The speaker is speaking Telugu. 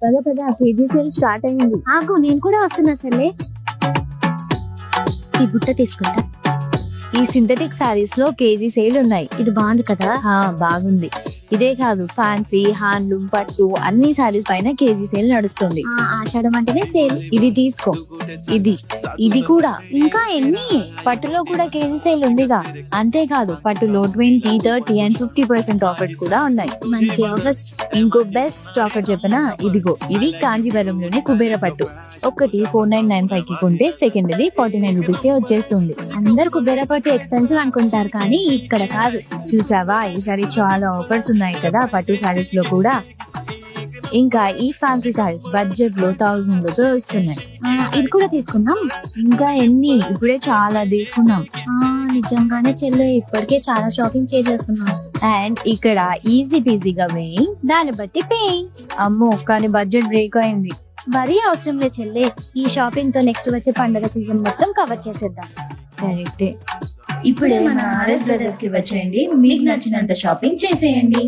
పద పద కేజీ సేల్ స్టార్ట్ అయింది. ఆగు, నేను కూడా వస్తున్నా చెల్లె. ఈ బుట్ట తీసుకుంటా. ఈ సింథటిక్ సారీస్ లో కేజీ సేల్ ఉన్నాయి. ఇది బాగుంది కదా. బాగుంది. ఇదే కాదు, ఫ్యాన్సీ, హ్యాండ్లూమ్, పట్టు అన్ని సారీస్ పైన కేజీ సేల్ నడుస్తుంది. ఆషాఢం అంటేనే సేల్. ఇది తీసుకో. ఇది కూడా. ఇంకా ఎన్ని? పట్టులో కూడా కేజీ సేల్ ఉందిగా. అంతేకాదు, పట్టులో 20, 30 and 50% ఆఫర్స్ కూడా ఉన్నాయి. మంచి ఆఫర్స్. ఇంకో బెస్ట్ ఆఫర్ చెప్పనా? ఇదిగో, ఇది కాంజీవరంలోనే కుబేర పట్టు. ఒకటి 4995 కి కొంటే సెకండ్ ఇది 49 రూపీస్ కే వచ్చేస్తుంది. అందరు కుబేర పట్టు ఎక్స్పెన్సివ్ అనుకుంటారు, కానీ ఇక్కడ కాదు. చూసావా, ఈసారి చాలా ఆఫర్స్ ఉన్నాయి కదా పట్టు సారీస్ లో కూడా. ఇంకా ఈ ఫ్యాన్సీ సారీస్ బడ్జెట్ లో 1000 లోతో వస్తున్నాయి. ఇది కూడా తీసుకుందాం. ఇంకా ఎన్ని? ఇప్పుడే చాలా తీసుకున్నాం. నిజంగానే చెల్లె, ఇప్పటికే చాలా షాపింగ్ చేసేస్తున్నాం. అండ్ ఇక్కడ ఈజీ పీజీగా వేయి, దాన్ని బట్టి పే. అమ్మో, కానీ బడ్జెట్ బ్రేక్ అయింది. మరీ అవసరం లేదు చెల్లె. ఈ షాపింగ్ తో నెక్స్ట్ వచ్చే పండుగ సీజన్ మొత్తం కవర్ చేసేద్దాం. కరెక్టే. ఇప్పుడే మన ఆర్ఎస్ బ్రదర్స్ కి వచ్చేయండి, మీకు నచ్చినంత షాపింగ్ చేసేయండి.